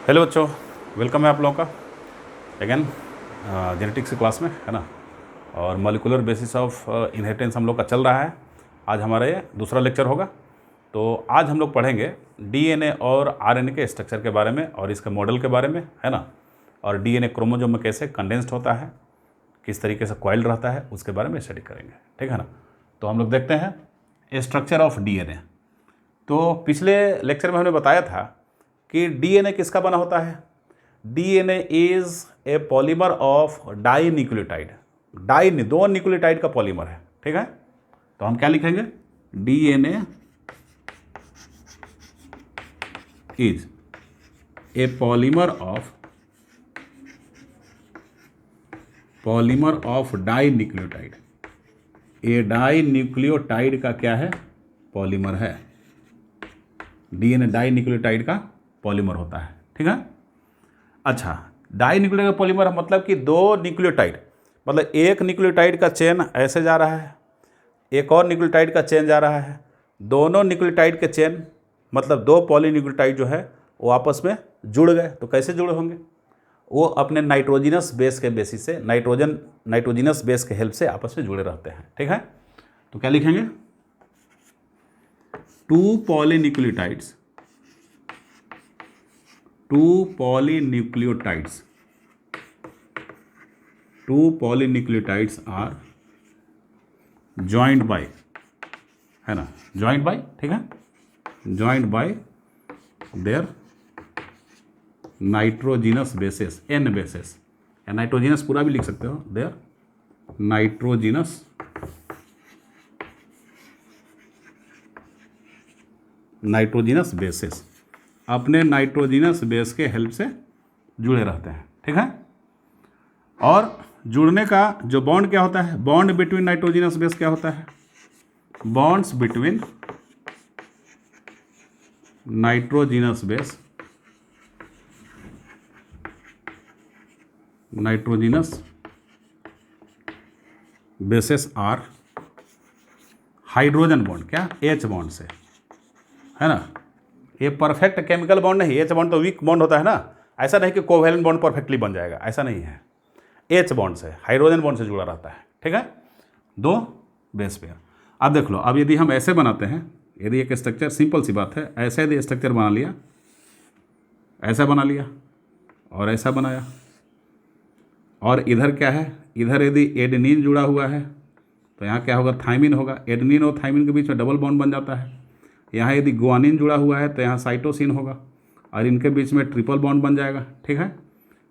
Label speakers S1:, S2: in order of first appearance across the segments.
S1: Hello बच्चों, welcome है आप लोगों का अगेन जेनेटिक्स की क्लास में, है ना। और मॉलिक्यूलर बेसिस ऑफ इनहेरिटेंस हम लोग का चल रहा है। आज हमारा ये दूसरा लेक्चर होगा। तो आज हम लोग पढ़ेंगे डीएनए और आरएनए के स्ट्रक्चर के बारे में और इसके मॉडल के बारे में, है ना। और डीएनए क्रोमोसोम में कैसे कंडेंस्ड होता है, किस तरीके से कॉइल्ड रहता है, उसके बारे में स्टडी करेंगे, ठीक है ना। तो हम लोग देखते हैं स्ट्रक्चर ऑफ डीएनए। तो पिछले लेक्चर में हमने बताया था कि डीएनए किसका बना होता है। DNA is a polymer of dinucleotide. दो न्यूक्लियोटाइड का पॉलीमर है, ठीक है। तो हम क्या लिखेंगे, DNA is a polymer of dinucleotide. A dinucleotide का क्या है, पॉलीमर है। डीएनए डाई न्यूक्लियोटाइड का पॉलीमर होता है, ठीक है। अच्छा, डाई न्यूक्लियोटाइड का पॉलीमर मतलब कि दो न्यूक्लियोटाइड, मतलब एक न्यूक्लियोटाइड का चेन ऐसे जा रहा है, एक और न्यूक्लियोटाइड का चेन जा रहा है। दोनों न्यूक्लियोटाइड के चेन मतलब दो पॉलीन्यूक्लियोटाइड जो है वो आपस में जुड़ गए। तो कैसे जुड़े होंगे, वो अपने नाइट्रोजिनस बेस के बेसिस से नाइट्रोजिनस बेस के हेल्प से आपस में जुड़े रहते हैं, ठीक है। तो क्या लिखेंगे, two polynucleotides are joint by, है ना, ज्वाइंट बाय, ठीक है, joint by their nitrogenous bases, N bases, या नाइट्रोजिनस पूरा भी लिख सकते हो, देयर नाइट्रोजिनस बेसेस अपने नाइट्रोजिनस बेस के हेल्प से जुड़े रहते हैं, ठीक है। और जुड़ने का जो बॉन्ड क्या होता है, बॉन्ड बिटवीन नाइट्रोजिनस बेस क्या होता है, bonds between nitrogenous bases are hydrogen bond, क्या, एच बॉन्ड से, है ना। ये परफेक्ट केमिकल बॉन्ड नहीं, एच बॉन्ड तो वीक बॉन्ड होता है ना। ऐसा नहीं कि कोवैलेंट बॉन्ड परफेक्टली बन जाएगा, ऐसा नहीं है। एच बॉन्ड से, हाइड्रोजन बॉन्ड से जुड़ा रहता है, ठीक है, दो बेस पेयर। अब देख लो, अब यदि हम ऐसे बनाते हैं, यदि एक स्ट्रक्चर, सिंपल सी बात है, ऐसे यदि स्ट्रक्चर बना लिया, ऐसा बना लिया और ऐसा बनाया, और इधर क्या है, इधर यदि एडेनिन जुड़ा हुआ है तो यहाँ क्या होगा, थाइमिन होगा। एडेनिन और थाइमिन के बीच में डबल बॉन्ड बन जाता है। यहाँ यदि गुआनिन जुड़ा हुआ है तो यहाँ साइटोसिन होगा और इनके बीच में ट्रिपल बॉन्ड बन जाएगा, ठीक है।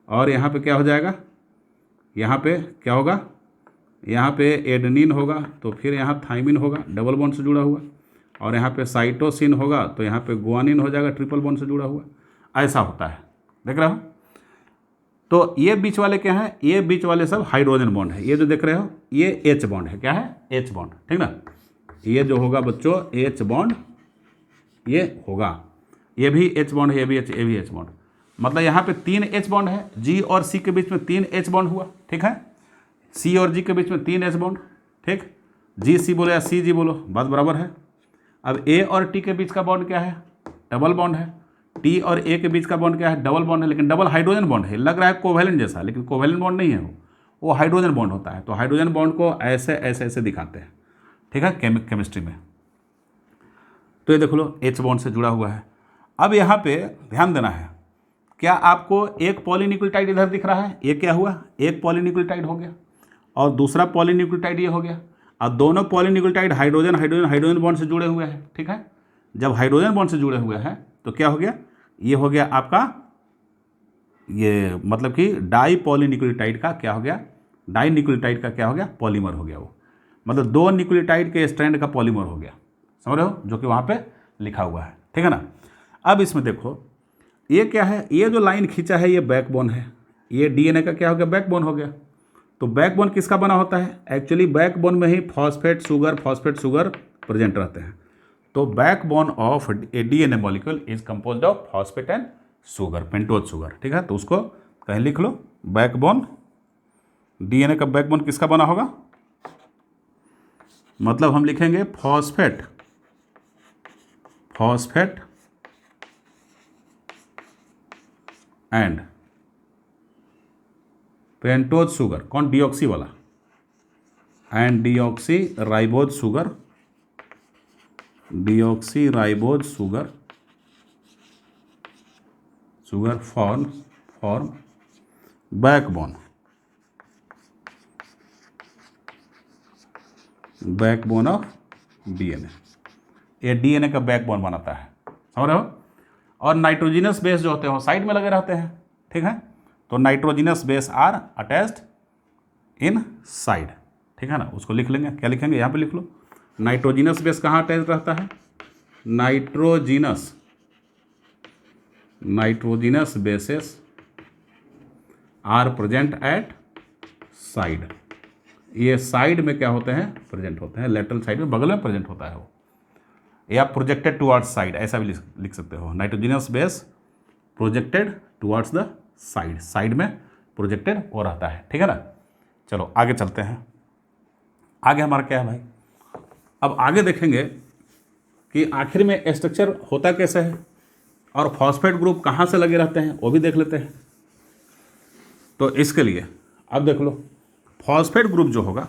S1: और यहाँ पे क्या हो जाएगा, यहाँ पे क्या होगा, यहाँ पे एडेनिन होगा तो फिर यहाँ थाइमिन होगा डबल बॉन्ड से जुड़ा हुआ, और यहाँ पे साइटोसिन होगा तो यहाँ पे गुआनिन हो जाएगा ट्रिपल बॉन्ड से जुड़ा हुआ। ऐसा होता है, देख रहे हो। तो ये बीच वाले क्या है, ये बीच वाले सब हाइड्रोजन बॉन्ड है। ये जो देख रहे हो ये एच बॉन्ड है, क्या है, एच बॉन्ड, ठीक ना। ये जो होगा बच्चों एच बॉन्ड, ये होगा, ये भी एच बॉन्ड है, ये भी एच बॉन्ड। मतलब यहाँ पे 3 एच बॉन्ड है, जी और सी के बीच में 3 एच बॉन्ड हुआ, ठीक है। सी और जी के बीच में 3 एच बॉन्ड, ठीक। जी सी बोलो या सी जी बोलो, बात बराबर है। अब ए और टी के बीच का बॉन्ड क्या है, डबल बॉन्ड है। टी और ए के बीच का बॉन्ड क्या है, डबल बॉन्ड है, लेकिन डबल हाइड्रोजन बॉन्ड है। लग रहा है कोवैलेंट जैसा, लेकिन कोवैलेंट बॉन्ड नहीं है, वो हाइड्रोजन बॉन्ड होता है। तो हाइड्रोजन बॉन्ड को ऐसे ऐसे ऐसे दिखाते हैं, ठीक है, केमिस्ट्री में। तो ये देख लो एच बॉन्ड से जुड़ा हुआ है। अब यहाँ पे ध्यान देना है, क्या आपको एक पॉलीन्यूक्लियोटाइड इधर दिख रहा है, ये क्या हुआ, एक पॉलीन्यूक्लियोटाइड हो गया और दूसरा पॉलीन्यूक्लियोटाइड ये हो गया। अब दोनों polynucleotide hydrogen hydrogen hydrogen bond से जुड़े हुए हैं, ठीक है। जब हाइड्रोजन बॉन्ड से जुड़े हुए हैं तो क्या हो गया, ये हो गया आपका, ये मतलब कि डाई पॉलीन्यूक्लियोटाइड का क्या हो गया, डाई न्यूक्लियोटाइड का क्या हो गया, पॉलीमर हो गया वो। मतलब दो न्यूक्लियोटाइड के स्ट्रैंड का पॉलीमर हो गया, समझ रहे हो, जो कि वहाँ पे लिखा हुआ है, ठीक है ना। अब इसमें देखो ये क्या है, ये जो लाइन खींचा है ये बैकबोन है, ये डीएनए का क्या हो गया, बैकबोन हो गया। तो बैकबोन किसका बना होता है, एक्चुअली बैकबोन में ही फॉस्फेट शुगर प्रेजेंट रहते हैं। तो backbone of A DNA molecule is composed of phosphate and sugar, pentose sugar, ठीक है। तो उसको कहीं लिख लो, बैकबोन, डीएनए का बैकबोन किसका बना होगा, मतलब हम लिखेंगे फॉस्फेट एंड पेंटोज शुगर, कौन, डीऑक्सी वाला, and deoxy ribose sugar, deoxy ribose sugar, sugar form backbone of DNA. ये डीएनए का बैकबोन बनाता है, समझ रहे हो। और नाइट्रोजिनस बेस जो होते हैं वो साइड में लगे रहते हैं, ठीक है। तो nitrogenous base are attached inside, ठीक है ना। उसको लिख लेंगे, क्या लिखेंगे, यहाँ पे लिख लो। नाइट्रोजिनस बेस कहाँ अटैच रहता है, nitrogenous bases are present at side. ये साइड में क्या होते हैं, प्रेजेंट होते हैं, लेटरल साइड में, बगल में प्रेजेंट होता है वो, या प्रोजेक्टेड टुवर्ड्स साइड, ऐसा भी लिख सकते हो। Nitrogenous base projected towards the side, side में प्रोजेक्टेड हो रहता है, ठीक है ना। चलो आगे चलते हैं। आगे हमारा क्या है भाई, अब आगे देखेंगे कि आखिर में स्ट्रक्चर होता कैसे है और फॉस्फेट ग्रुप कहाँ से लगे रहते हैं, वो भी देख लेते हैं। तो इसके लिए अब देख लो, फॉस्फेट ग्रुप जो होगा,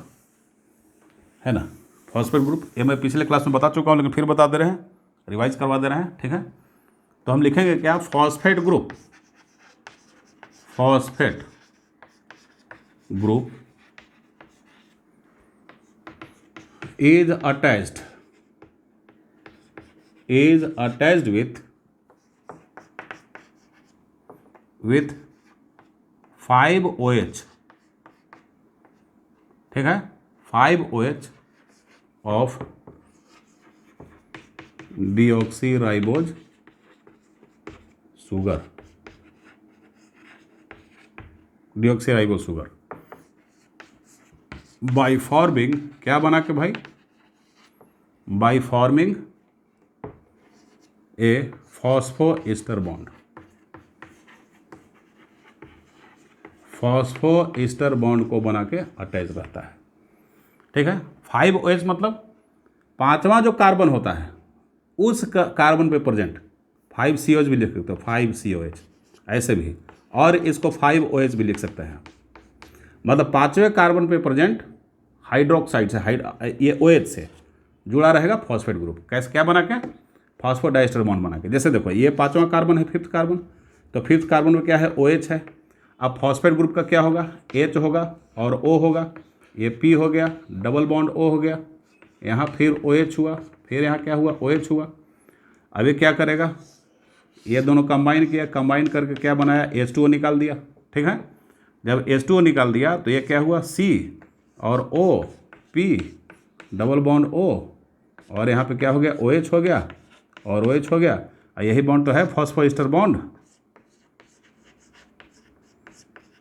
S1: है ना, फॉस्फेट ग्रुप, ये मैं पिछले क्लास में बता चुका हूँ लेकिन फिर बता दे रहे हैं, रिवाइज करवा दे रहे हैं, ठीक है। तो हम लिखेंगे क्या, phosphate group is attached with 5OH, ठीक है, 5OH of deoxyribose sugar, deoxyribose sugar, by forming, क्या बना के भाई, by forming a phosphoester bond, phosphoester bond को बना के अटैच रहता है, ठीक है। 5OH मतलब पांचवा जो कार्बन होता है उस कार्बन पे प्रेजेंट, 5COH भी लिख सकते हो, 5COH ऐसे भी, और इसको 5OH भी लिख सकते हैं। मतलब पांचवें कार्बन पे प्रेजेंट हाइड्रोक्साइड से, ये OH से जुड़ा रहेगा फॉस्फेट ग्रुप, कैसे, क्या बना के, फॉस्फोडाइस्टर बॉन्ड बना के। जैसे देखो ये पांचवा कार्बन है, फिफ्थ कार्बन, तो फिफ्थ कार्बन में क्या है, OH है। अब फॉस्फेट ग्रुप का क्या होगा, H होगा और O होगा, ये P हो गया, डबल बॉन्ड O हो गया, यहाँ फिर OH हुआ, फिर यहाँ क्या हुआ, OH हुआ। अब ये क्या करेगा, ये दोनों कंबाइन किया, कंबाइन करके क्या बनाया, H2O निकाल दिया, ठीक है। जब H2O निकाल दिया तो ये क्या हुआ, C और O, P double bond O, और यहाँ पे क्या हो गया, OH हो गया और OH हो गया। यही बॉन्ड तो है फॉस्फोएस्टर बॉन्ड,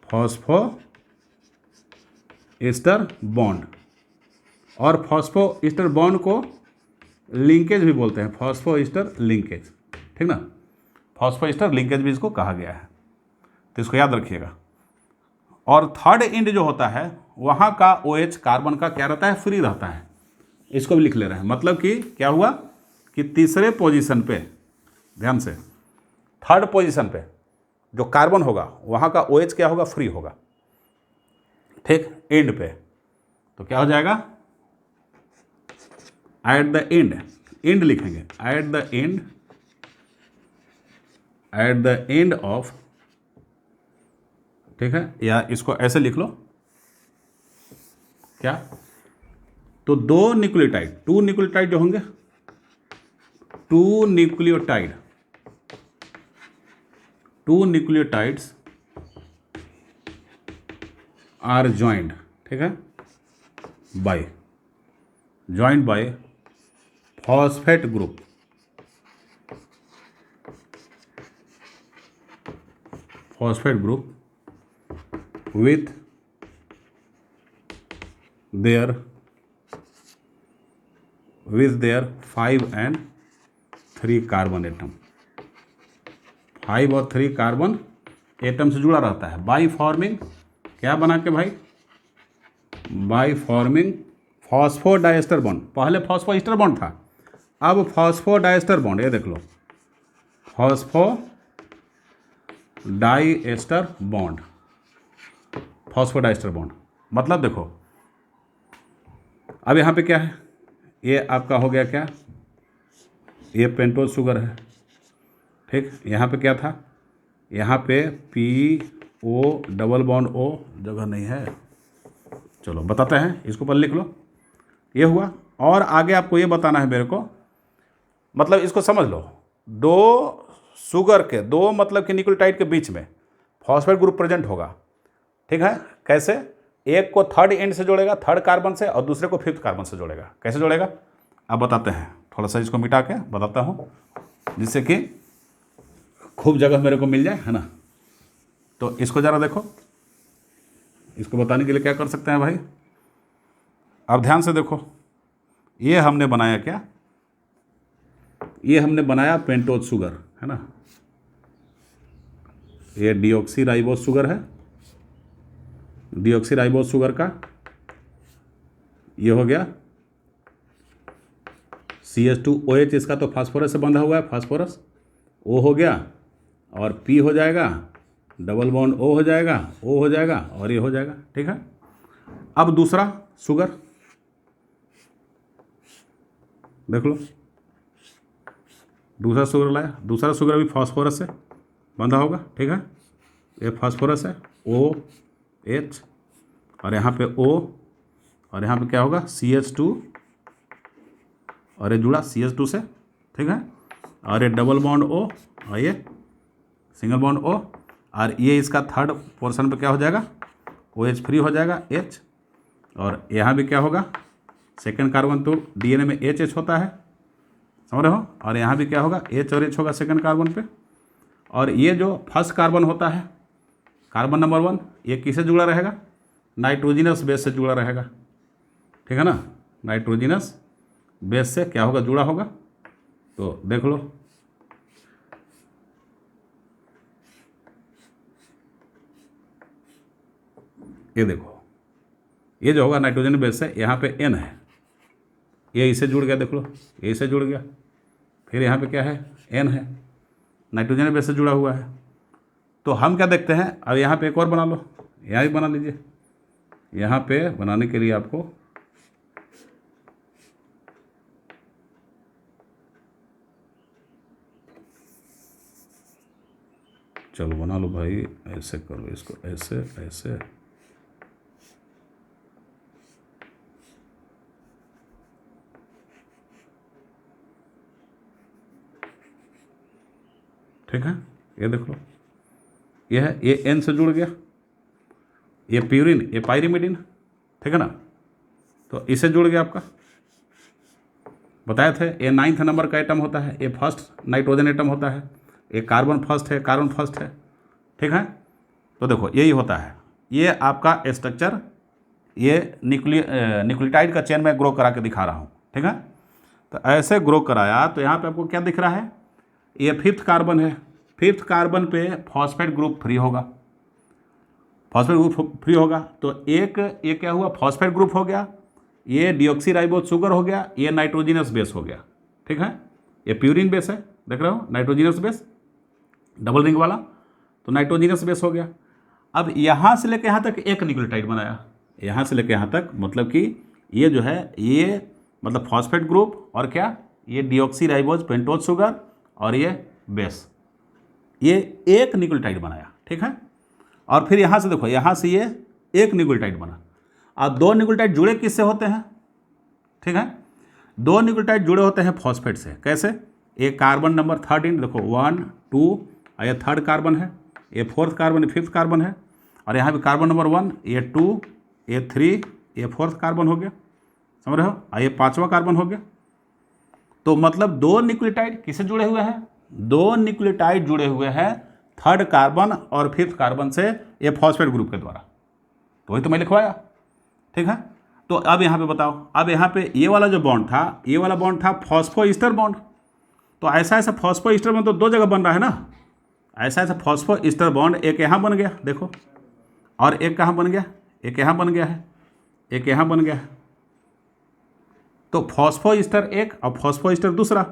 S1: फॉस्फोएस्टर बॉन्ड। और फॉस्फोएस्टर बॉन्ड को लिंकेज भी बोलते हैं, फॉस्फोएस्टर लिंकेज, ठीक ना, फॉस्फोएस्टर लिंकेज भी इसको कहा गया है, तो इसको याद रखिएगा। और थर्ड एंड जो होता है वहाँ का OH कार्बन का क्या रहता है, फ्री रहता है, इसको भी लिख ले रहे हैं। मतलब कि क्या हुआ कि तीसरे पोजीशन पे, ध्यान से, थर्ड पोजीशन पे जो कार्बन होगा वहाँ का OH क्या होगा, फ्री होगा, ठीक, एंड पे। तो क्या हो जाएगा, एट द एंड लिखेंगे, एट द एंड ऑफ, ठीक है, या इसको ऐसे लिख लो, क्या, तो दो न्यूक्लियोटाइड, टू न्यूक्लियोटाइड जो होंगे, टू न्यूक्लियोटाइड्स आर ज्वाइंड, ठीक है, joined bye phosphate group, with their 5 and 3 carbon atom, 5 और 3 कार्बन एटम से जुड़ा रहता है, बाई फॉर्मिंग, क्या बना के भाई, बाई फॉर्मिंग फॉस्फोडाइस्टर बॉन्ड। पहले फॉस्फोएस्टर बॉन्ड था, अब फॉस्फोडाइस्टर बॉन्ड, ये देख लो, di ester bond, phosphodiester bond. मतलब देखो अब यहाँ पे क्या है, ये आपका हो गया क्या, ये पेंटोज शुगर है, ठीक। यहाँ पे क्या था, यहाँ पे PO डबल बॉन्ड O, जगह नहीं है, चलो बताते हैं, इसको पर लिख लो, ये हुआ। और आगे आपको ये बताना है मेरे को, मतलब इसको समझ लो, दो शुगर के, दो मतलब कि न्यूक्लियोटाइड के बीच में फॉस्फेट ग्रुप प्रेजेंट होगा, ठीक है। कैसे, एक को थर्ड एंड से जोड़ेगा, थर्ड कार्बन से, और दूसरे को फिफ्थ कार्बन से जोड़ेगा। कैसे जोड़ेगा अब बताते हैं, थोड़ा सा इसको मिटा के बताता हूँ, जिससे कि खूब जगह मेरे को मिल जाए, है ना। तो इसको ज़रा देखो, इसको बताने के लिए क्या कर सकते हैं भाई, अब ध्यान से देखो, ये हमने बनाया क्या, ये हमने बनाया पेंटोज शुगर, है ना। ये डीऑक्सी राइबोज शुगर है, डीऑक्सी राइबोज शुगर का ये हो गया CH2OH, इसका तो फास्फोरस से बंधा हुआ है, फास्फोरस O हो गया, और P हो जाएगा, डबल बॉन्ड O हो जाएगा, O हो जाएगा, और ये हो जाएगा, ठीक है। अब दूसरा शुगर देख लो, दूसरा शुगर लाया, दूसरा शुगर भी फास्फोरस से बंधा होगा, ठीक है। ये फास्फोरस है OH, और यहाँ पे O, और यहाँ पे क्या होगा CH2, और ये जुड़ा CH2 से, ठीक है। और ये डबल बॉन्ड O, और ये सिंगल बॉन्ड O, और ये इसका थर्ड पोर्शन पे क्या हो जाएगा, OH फ्री हो जाएगा H, और यहाँ भी क्या होगा, सेकेंड कार्बन तो DNA में HH होता है, समझ रहे हो, और यहाँ भी क्या होगा H और H होगा सेकेंड कार्बन पे। और ये जो फर्स्ट कार्बन होता है, कार्बन नंबर 1, ये किससे जुड़ा रहेगा, नाइट्रोजिनस बेस से जुड़ा रहेगा, ठीक है ना। नाइट्रोजिनस बेस से क्या होगा, जुड़ा होगा। तो देख लो, ये देखो, ये जो होगा नाइट्रोजन बेस से, यहाँ पे N है, ये इससे जुड़ गया, देख लो ये इससे जुड़ गया, फिर यहाँ पे क्या है N है, नाइट्रोजन बेस से जुड़ा हुआ है। तो हम क्या देखते हैं, अब यहाँ पे एक और बना लो, यहाँ भी बना लीजिए। यहाँ पे बनाने के लिए आपको चलो बना लो भाई, ऐसे करो इसको, ऐसे ऐसे, ठीक है। ये देख लो, ये है, ये N से जुड़ गया, ये प्यूरिन, ये पायरिमिडिन, ठीक है ना। तो इससे जुड़ गया आपका, बताए थे, ये 9th नंबर का एटम होता है, ये फर्स्ट नाइट्रोजन एटम होता है, ये कार्बन फर्स्ट है, कार्बन फर्स्ट है, ठीक है। तो देखो यही होता है, ये आपका स्ट्रक्चर, ये न्यूक्लियोटाइड का चेन में ग्रो करा के दिखा रहा हूँ, ठीक है। तो ऐसे ग्रो कराया, तो यहाँ पे आपको क्या दिख रहा है, ये फिफ्थ कार्बन है, फिफ्थ कार्बन पे फॉस्फेट ग्रुप फ्री होगा, फॉस्फेट ग्रुप फ्री होगा। तो एक ये क्या हुआ, फॉस्फेट ग्रुप हो गया, ये डीऑक्सीराइबोज शुगर हो गया, ये नाइट्रोजिनस बेस हो गया, ठीक है। ये प्यूरिन बेस है, देख रहे हो, नाइट्रोजिनस बेस डबल रिंग वाला, तो नाइट्रोजिनस बेस हो गया। अब यहाँ से लेकर यहाँ तक एक न्यूक्लियोटाइड बनाया, यहाँ से लेकर यहाँ तक, मतलब कि ये जो है, ये मतलब फॉस्फेट ग्रुप, और क्या, ये डीऑक्सीराइबोज पेंटोज शुगर, और ये बेस, ये एक न्यूक्लियोटाइड बनाया, ठीक है। और फिर यहाँ से देखो, यहाँ से ये एक न्यूक्लियोटाइड बना। अब दो न्यूक्लियोटाइड जुड़े किससे होते हैं, ठीक है, दो न्यूक्लियोटाइड जुड़े होते हैं फॉस्फेट से। कैसे, एक कार्बन नंबर 13, देखो 1 2, ये थर्ड कार्बन है, ये फोर्थ कार्बन, ये फिफ्थ कार्बन है, और यहाँ भी कार्बन नंबर 1, ये 2, ये 3, ये फोर्थ कार्बन हो गया, समझ रहे हो, और ये पाँचवा कार्बन हो गया। तो मतलब दो न्यूक्लियोटाइड किससे जुड़े हुए हैं, दो न्यूक्लियोटाइड जुड़े हुए हैं थर्ड कार्बन और फिफ्थ कार्बन से, ये फॉस्फेट ग्रुप के द्वारा। तो वही तो मैं लिखवाया, ठीक है। तो अब यहाँ पे बताओ, अब यहाँ पे ये वाला जो बॉन्ड था, ये वाला बॉन्ड था फॉस्फोईस्टर बॉन्ड। तो ऐसा ऐसा फॉस्फोईस्टर बॉन्ड तो दो जगह बन रहा है ना, ऐसा ऐसा फॉस्फोईस्टर बॉन्ड एक यहाँ बन गया, देखो, और एक कहाँ बन गया, एक यहाँ बन गया है, एक यहाँ बन गया है। तो फॉस्फोईस्टर एक और फॉस्फोईस्टर दूसरा,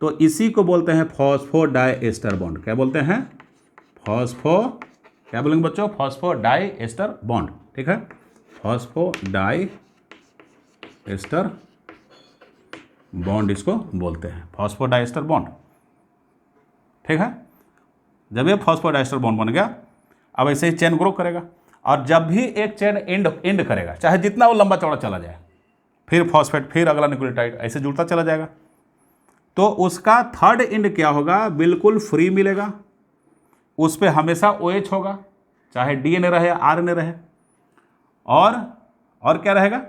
S1: तो इसी को बोलते हैं फॉस्फोडाइएस्टर बॉन्ड। क्या बोलते हैं, फॉस्फो, क्या बोलेंगे बच्चों, फॉस्फो डाई एस्टर बॉन्ड, ठीक है, फॉस्फो डाई एस्टर बॉन्ड इसको बोलते हैं, फॉस्फो डाई एस्टर बॉन्ड, ठीक है। जब ये फॉस्फो डाई एस्टर बॉन्ड बन गया, अब ऐसे ही चेन ग्रो करेगा, और जब भी एक चेन एंड करेगा, चाहे जितना वो लंबा चौड़ा चला जाए, फिर फॉस्फेट, फिर अगला न्यूक्लियोटाइड, ऐसे जुड़ता चला जाएगा, तो उसका थर्ड एंड क्या होगा, बिल्कुल फ्री मिलेगा, उस पर हमेशा OH होगा, चाहे DNA रहे RNA रहे, और क्या रहेगा,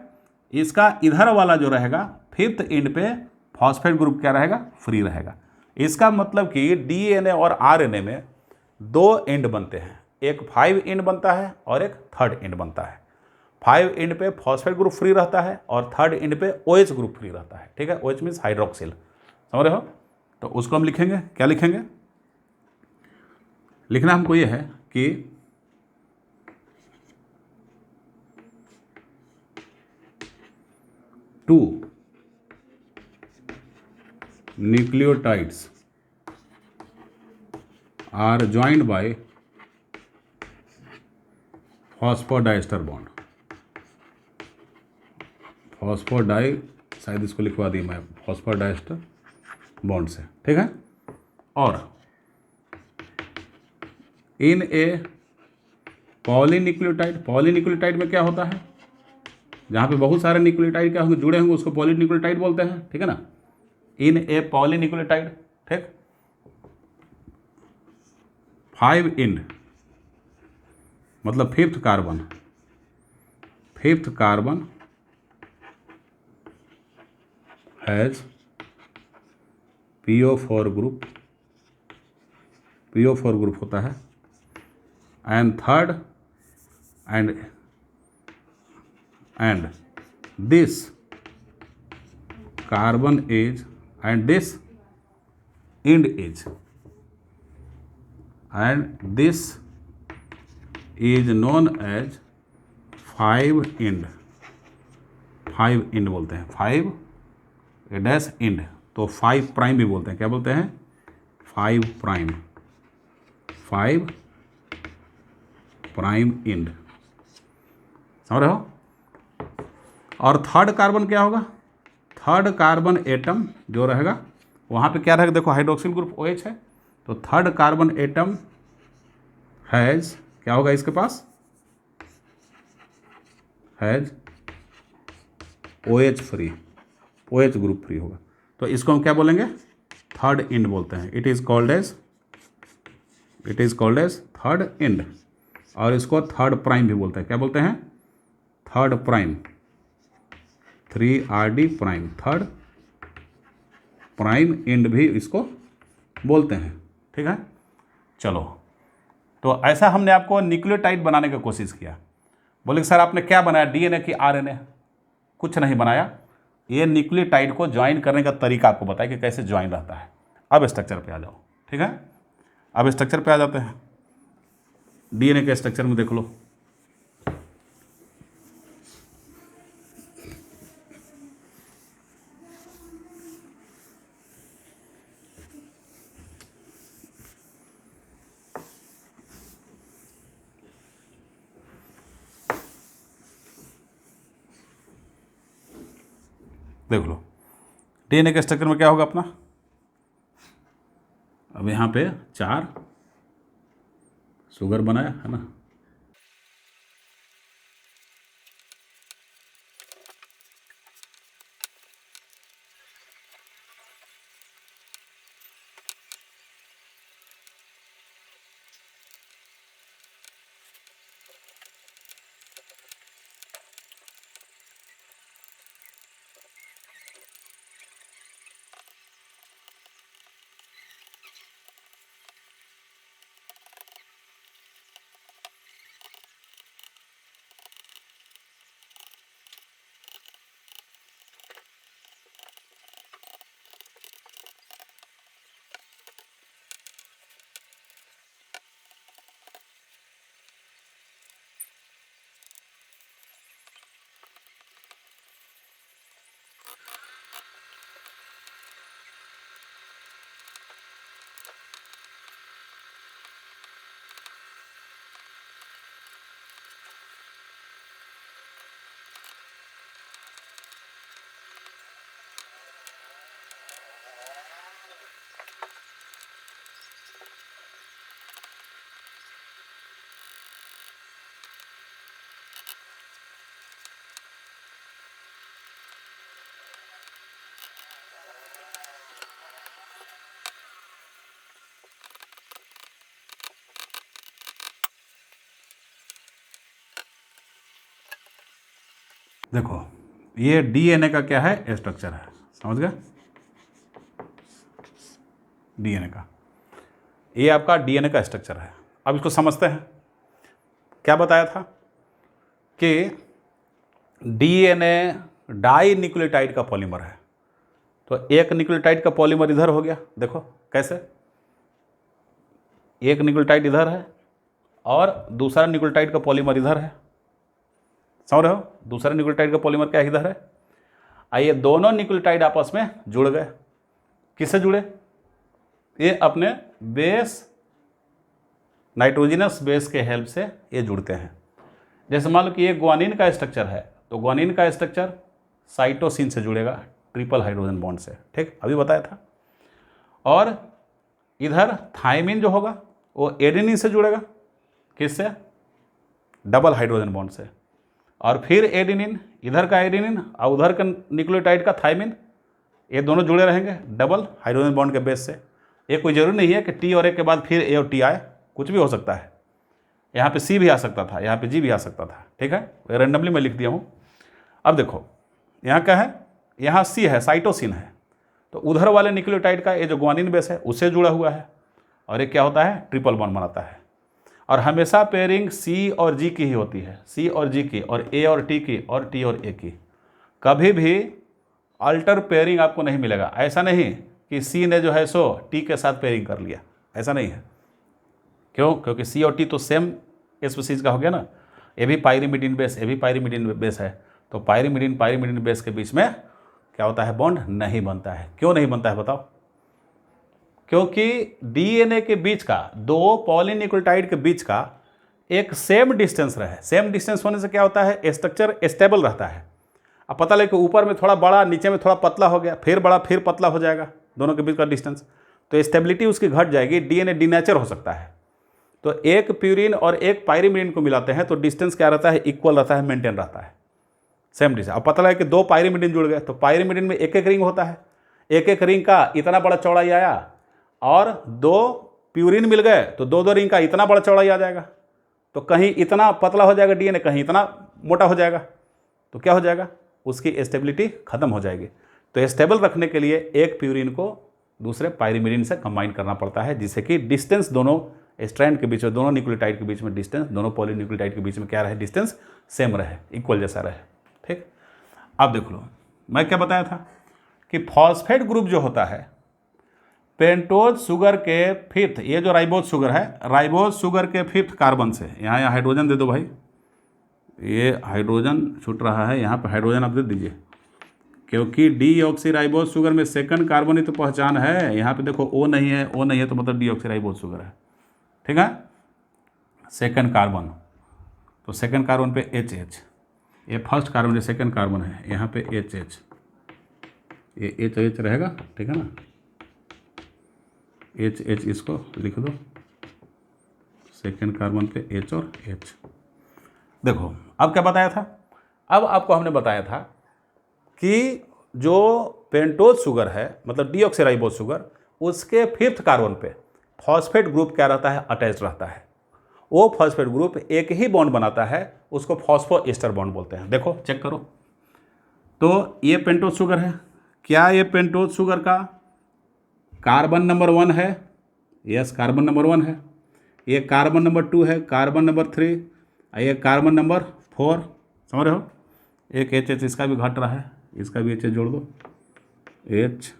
S1: इसका इधर वाला जो रहेगा फिफ्थ एंड पे फॉस्फेट ग्रुप क्या रहेगा, फ्री रहेगा। इसका मतलब कि DNA और RNA में दो एंड बनते हैं, एक 5 एंड बनता है और एक थर्ड एंड बनता है। 5 एंड पे फॉस्फेट ग्रुप फ्री रहता है और थर्ड एंड पे OH ग्रुप फ्री रहता है, ठीक है, OH मीन्स हाइड्रोक्सिल, समझ रहे हो। तो उसको हम लिखेंगे, क्या लिखेंगे, लिखना हमको ये है कि two nucleotides are joined by phosphodiester bond, phosphodi, शायद इसको लिखवा दी मैं, फॉस्फोडाइस्टर बॉन्ड से, ठीक है। और इन ए पॉलीन्यूक्लियोटाइड, पॉलीन्यूक्लियोटाइड में क्या होता है, जहाँ पे बहुत सारे न्यूक्लियोटाइड क्या होंगे, जुड़े होंगे, उसको पॉलीन्यूक्लियोटाइड बोलते हैं, ठीक है ना। इन ए पॉलीन्यूक्लियोटाइड, ठीक, 5 एंड मतलब fifth carbon has PO4 group, PO4 group होता है, and third and this carbon is and this and is and this is known as 5 end, 5 end बोलते हैं, 5 डैश एंड, तो 5 प्राइम भी बोलते हैं, क्या बोलते हैं, 5 प्राइम, 5 प्राइम एंड, समझ रहे हो। और थर्ड कार्बन क्या होगा, थर्ड कार्बन एटम जो रहेगा वहाँ पे क्या रहेगा, देखो हाइड्रोक्सिल ग्रुप OH है, तो थर्ड कार्बन एटम हैज, क्या होगा इसके पास, has OH free, OH group free होगा, तो इसको हम क्या बोलेंगे, थर्ड एंड बोलते हैं, it is called as third end, और इसको थर्ड प्राइम भी बोलते हैं, क्या बोलते हैं, third prime, 3RD prime, third prime and भी इसको बोलते हैं, ठीक है। चलो, तो ऐसा हमने आपको न्यूक्लियोटाइड बनाने की कोशिश किया। बोले सर आपने क्या बनाया, DNA की RNA, कुछ नहीं बनाया, ये न्यूक्लियोटाइड को ज्वाइन करने का तरीका आपको बताया कि कैसे ज्वाइन रहता है। अब स्ट्रक्चर पे आ जाओ, ठीक है, अब स्ट्रक्चर पे आ जाते हैं। DNA के स्ट्रक्चर में देख लो, देख लो DNA के स्ट्रक्चर में क्या होगा अपना, अब यहाँ पे 4 शुगर बनाया है ना, देखो ये डीएनए का क्या है, स्ट्रक्चर है, समझ गए? डीएनए का, ये आपका डीएनए का स्ट्रक्चर है। अब इसको समझते हैं। क्या बताया था कि डीएनए डाई न्यूक्लियोटाइड का पॉलीमर है। तो एक न्यूक्लियोटाइड का पॉलीमर इधर हो गया, देखो कैसे, एक न्यूक्लियोटाइड इधर है और दूसरा न्यूक्लियोटाइड का पॉलीमर इधर है, समझ रहे हो? दूसरा न्यूक्लियोटाइड का पॉलीमर क्या इधर है। आइए दोनों न्यूक्लियोटाइड आपस में जुड़ गए। किससे जुड़े? ये अपने बेस, नाइट्रोजनस बेस के हेल्प से ये जुड़ते हैं। जैसे मान लो कि ये ग्वानिन का स्ट्रक्चर है, तो ग्वानिन का स्ट्रक्चर साइटोसिन से जुड़ेगा, ट्रिपल हाइड्रोजन बॉन्ड से, ठीक, अभी बताया था। और इधर थायमिन जो होगा वो एडेनिन से जुड़ेगा, किससे? डबल हाइड्रोजन बॉन्ड से। और फिर एडेनिन, इधर का एडेनिन और उधर का न्यूक्लियोटाइड का थायमिन, ये दोनों जुड़े रहेंगे डबल हाइड्रोजन बॉन्ड के बेस से। ये कोई ज़रूरी नहीं है कि टी और ए के बाद फिर ए और टी आए, कुछ भी हो सकता है। यहाँ पे सी भी आ सकता था, यहाँ पे जी भी आ सकता था, ठीक है, रैंडमली मैं लिख दिया हूँ। अब देखो यहाँ क्या है, यहाँ सी है, साइटोसिन है, तो उधर वाले न्यूक्लियोटाइड का ये जो ग्वानिन बेस है उससे जुड़ा हुआ है, और ये क्या होता है, ट्रिपल बॉन्ड बनाता है। और हमेशा पेयरिंग सी और जी की ही होती है, सी और जी की, और ए और टी की, और टी और ए की। कभी भी अल्टर पेयरिंग आपको नहीं मिलेगा। ऐसा नहीं कि सी ने जो है सो टी के साथ पेयरिंग कर लिया, ऐसा नहीं है। क्यों? क्योंकि सी और टी तो सेम स्पीसीज का हो गया ना। ये भी पायरिमिडीन बेस, ये भी पायरिमिडीन बेस है, तो पायरिमिडीन बेस के बीच में क्या होता है, बॉन्ड नहीं बनता है। क्यों नहीं बनता है बताओ? क्योंकि डीएनए के बीच का, दो पॉलीन्यूक्लियोटाइड के बीच का एक सेम डिस्टेंस रहे। सेम डिस्टेंस होने से क्या होता है, स्ट्रक्चर स्टेबल रहता है। अब पता लगे कि ऊपर में थोड़ा बड़ा, नीचे में थोड़ा पतला हो गया, फिर बड़ा फिर पतला हो जाएगा, दोनों के बीच का डिस्टेंस, तो स्टेबिलिटी उसकी घट जाएगी, डीएनए डीनेचर हो सकता है। तो एक प्यूरिन और एक पायरिमिडीन को मिलाते हैं तो डिस्टेंस क्या रहता है, इक्वल रहता है, मेंटेन रहता है, सेम डिस्टेंस। अब पता लगा कि दो पायरिमिडीन जुड़ गए, तो पायरिमिडीन में एक एक रिंग होता है, एक एक रिंग का इतना बड़ा चौड़ाई आया, और दो प्यूरिन मिल गए तो दो दो रिंग का इतना बड़ा चौड़ाई आ जाएगा। तो कहीं इतना पतला हो जाएगा डीएनए, कहीं इतना मोटा हो जाएगा, तो क्या हो जाएगा, उसकी स्टेबिलिटी खत्म हो जाएगी। तो स्टेबल रखने के लिए एक प्यूरिन को दूसरे पायरिमिडीन से कंबाइन करना पड़ता है, जिससे कि डिस्टेंस दोनों स्ट्रैंड के बीच में, दोनों न्यूक्लियोटाइड के बीच में डिस्टेंस, दोनों पॉलीन्यूक्लियोटाइड के बीच में क्या रहे, डिस्टेंस सेम रहे, इक्वल जैसा रहे, ठीक। अब देख लो मैं क्या बताया था कि फॉस्फेट ग्रुप जो होता है पेंटोज शुगर के फिफ्थ, ये जो राइबोज शुगर है, राइबोज शुगर के फिफ्थ कार्बन से, यहाँ हाइड्रोजन दे दो भाई, ये हाइड्रोजन छूट रहा है, यहाँ पे हाइड्रोजन आप दे दीजिए, क्योंकि डीऑक्सीराइबोज शुगर में सेकंड कार्बन ही तो पहचान है। यहाँ पे देखो ओ नहीं है, ओ नहीं है तो मतलब डीऑक्सीराइबोज शुगर है, ठीक है, सेकंड कार्बन, तो सेकंड कार्बन पे एच एच, ये फर्स्ट कार्बन जो सेकंड कार्बन है यहाँ पे एच एच, ये एच एच रहेगा, ठीक है ना, एच एच इसको लिख दो, सेकंड कार्बन पे एच और एच। देखो अब क्या बताया था, अब आपको हमने बताया था कि जो पेंटोज शुगर है, मतलब डीऑक्सीराइबोज शुगर, उसके फिफ्थ कार्बन पे फॉस्फेट ग्रुप क्या रहता है, अटैच रहता है। वो फॉस्फेट ग्रुप एक ही बॉन्ड बनाता है, उसको फॉस्फोएस्टर बॉन्ड बोलते हैं। देखो चेक करो, तो ये पेंटोज शुगर है, क्या ये पेंटोज शुगर का कार्बन नंबर 1 है? यस, कार्बन नंबर 1 है। ये कार्बन नंबर 2 है, कार्बन नंबर 3, ये कार्बन नंबर 4, समझ रहे हो? एक एच एच इसका भी घट रहा है, इसका भी एच एच जोड़ दो, एच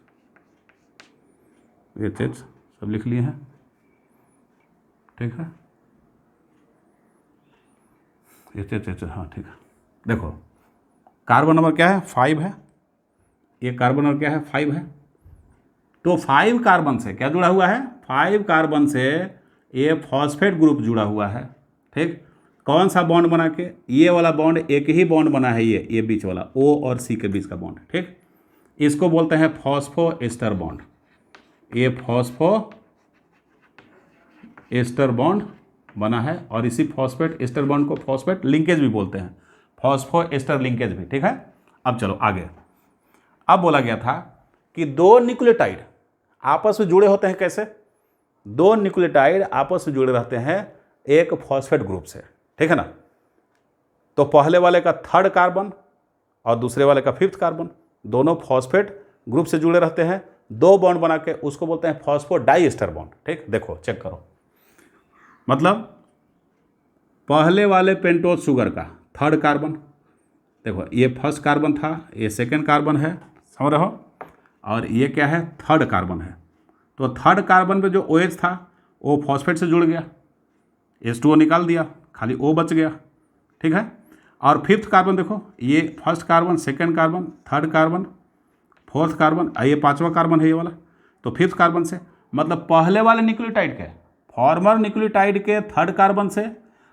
S1: एच एच सब लिख लिए हैं, ठीक है, एच एच एच, हाँ ठीक है। देखो कार्बन नंबर क्या है, 5 है, ये कार्बन नंबर क्या है, 5 है। तो 5 कार्बन से क्या जुड़ा हुआ है, 5 कार्बन से ये फॉस्फेट ग्रुप जुड़ा हुआ है, ठीक। कौन सा बॉन्ड बना के, ये वाला बॉन्ड, एक ही बॉन्ड बना है, ये बीच वाला O और C के बीच का बॉन्ड, ठीक। इसको बोलते हैं फॉस्फोएस्टर बॉन्ड। ये फॉस्फोएस्टर बॉन्ड बना है, और इसी फॉस्फेट एस्टर बॉन्ड को फॉस्फेट लिंकेज भी बोलते हैं, फॉस्फोएस्टर लिंकेज भी, ठीक है। अब चलो आगे। अब बोला गया था कि दो न्यूक्लियोटाइड आपस में जुड़े होते हैं, कैसे? दो न्यूक्लियोटाइड आपस में जुड़े रहते हैं एक फॉस्फेट ग्रुप से, ठीक है ना। तो पहले वाले का थर्ड कार्बन और दूसरे वाले का फिफ्थ कार्बन, दोनों फॉस्फेट ग्रुप से जुड़े रहते हैं, 2 बॉन्ड बना के, उसको बोलते हैं फॉस्फोडाइएस्टर बॉन्ड। ठीक, देखो चेक करो, मतलब पहले वाले पेंटोज शुगर का थर्ड कार्बन, देखो ये फर्स्ट कार्बन था, ये सेकेंड कार्बन है, समझ रहे हो, और ये क्या है, थर्ड कार्बन है। तो थर्ड कार्बन पे जो OH था वो फॉस्फेट से जुड़ गया, H2O निकाल दिया, खाली O बच गया। ठीक है, और फिफ्थ कार्बन देखो, ये first carbon, second carbon, third carbon, fourth carbon, ये पांचवा कार्बन है ये वाला। तो फिफ्थ कार्बन से मतलब पहले वाले न्यूक्लियोटाइड के, फॉर्मर न्यूक्लियोटाइड के थर्ड कार्बन से,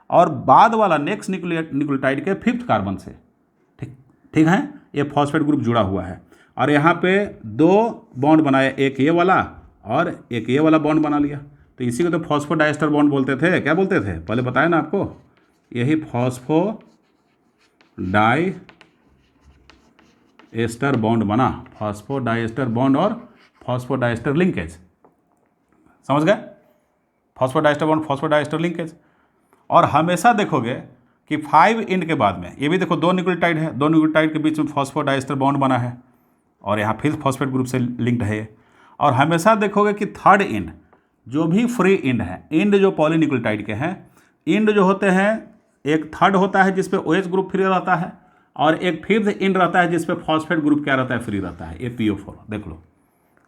S1: और बाद वाला नेक्स्ट न्यूक्लियोटाइड के फिफ्थ कार्बन से। ठीक ठीक है, ये फॉस्फेट ग्रुप जुड़ा हुआ है, और यहाँ पे 2 बॉन्ड बनाया, एक ये वाला और एक ये वाला बॉन्ड बना लिया। तो इसी को तो फॉस्फोडाइएस्टर बॉन्ड बोलते थे। क्या बोलते थे, पहले बताया ना आपको, यही फॉस्फोडाइएस्टर बॉन्ड बना, फॉस्फोडाइएस्टर बॉन्ड और फॉस्फोडाइएस्टर लिंकेज, समझ गए, फॉस्फोडाइएस्टर बॉन्ड, फॉस्फोडाइएस्टर लिंकेज। और हमेशा देखोगे कि 5 इंड के बाद में, ये भी देखो 2 न्यूक्लियोटाइड है, 2 न्यूक्लियोटाइड के बीच में फॉस्फोडाइएस्टर बॉन्ड बना है, और यहाँ फिर फॉस्फेट ग्रुप से लिंक्ड है ये। और हमेशा देखोगे कि थर्ड इंड, जो भी फ्री इंड है, इंड जो पॉलीन्यूक्लियोटाइड के हैं, इंड जो होते हैं, एक थर्ड होता है जिसपे OH ग्रुप फ्री रहता है, और एक फिफ्थ इंड रहता है जिसपे फॉस्फेट ग्रुप क्या रहता है, फ्री रहता है, ये PO4। देख लो,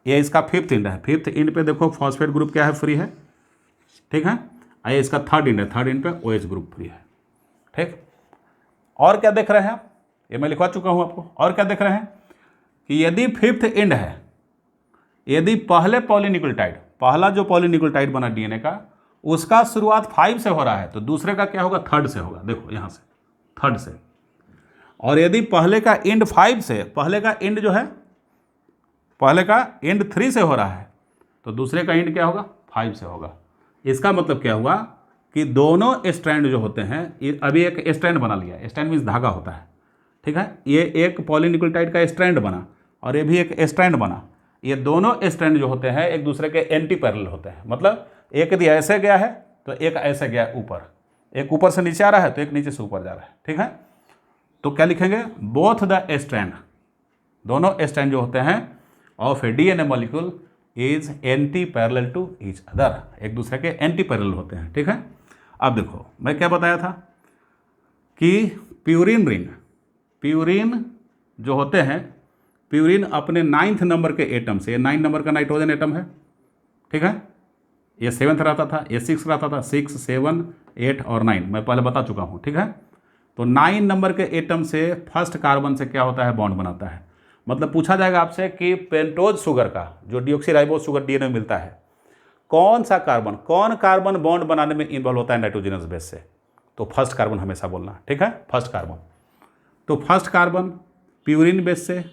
S1: ये इसका फिफ्थ इंड है, फिफ्थ इंड पे देखो फॉस्फेट ग्रुप क्या है, फ्री है। ठीक है, ये इसका थर्ड इंड है, थर्ड इंड पे OH ग्रुप फ्री है। ठीक, और क्या देख रहे हैं आप, ये मैं लिखवा चुका हूँ आपको। और क्या देख रहे हैं कि यदि फिफ्थ इंड है, यदि पहले पॉलीन्यूक्लियोटाइड, पहला जो पॉलीन्यूक्लियोटाइड बना DNA का, उसका शुरुआत 5 से हो रहा है, तो दूसरे का क्या होगा, थर्ड से होगा। देखो यहाँ से थर्ड से। और यदि पहले का इंड 5 से, पहले का इंड जो है, पहले का इंड 3 से हो रहा है, तो दूसरे का इंड क्या होगा, 5 से होगा। इसका मतलब क्या हुआ कि दोनों स्ट्रैंड जो होते हैं, ये अभी एक स्ट्रैंड बना लिया, स्ट्रैंड मीन्स धागा होता है। ठीक है, ये एक पॉलीन्यूक्लियोटाइड का स्ट्रैंड बना, और ये भी एक स्ट्रैंड बना। ये दोनों स्ट्रैंड जो होते हैं एक दूसरे के एंटी पैरेलल होते हैं, मतलब एक यदि ऐसे गया है तो एक ऐसे गया ऊपर, एक ऊपर से नीचे आ रहा है तो एक नीचे से ऊपर जा रहा है। ठीक है, तो क्या लिखेंगे, बोथ द स्ट्रैंड, दोनों स्ट्रैंड जो होते हैं of a DNA molecule is antiparallel to each other, एक दूसरे के एंटी पैरेलल होते हैं। ठीक है, अब देखो मैं क्या बताया था कि प्यूरिन रिंग, प्यूरिन जो होते हैं, प्यूरिन अपने 9th नंबर के एटम से, ये 9 नंबर का नाइट्रोजन एटम है। ठीक है, ये 7th रहता था, ये 6 रहता था, 6, 7, 8 और 9 मैं पहले बता चुका हूँ। ठीक है, तो 9 नंबर के एटम से फर्स्ट कार्बन से क्या होता है, बॉन्ड बनाता है। मतलब पूछा जाएगा आपसे कि पेंटोज शुगर का जो डीऑक्सीराइबोज शुगर DNA में मिलता है, कौन सा कार्बन, कौन कार्बन बॉन्ड बनाने में इन्वॉल्व होता है नाइट्रोजनस बेस से, तो फर्स्ट कार्बन हमेशा बोलना। ठीक है, फर्स्ट कार्बन। तो फर्स्ट कार्बन प्यूरिन बेस से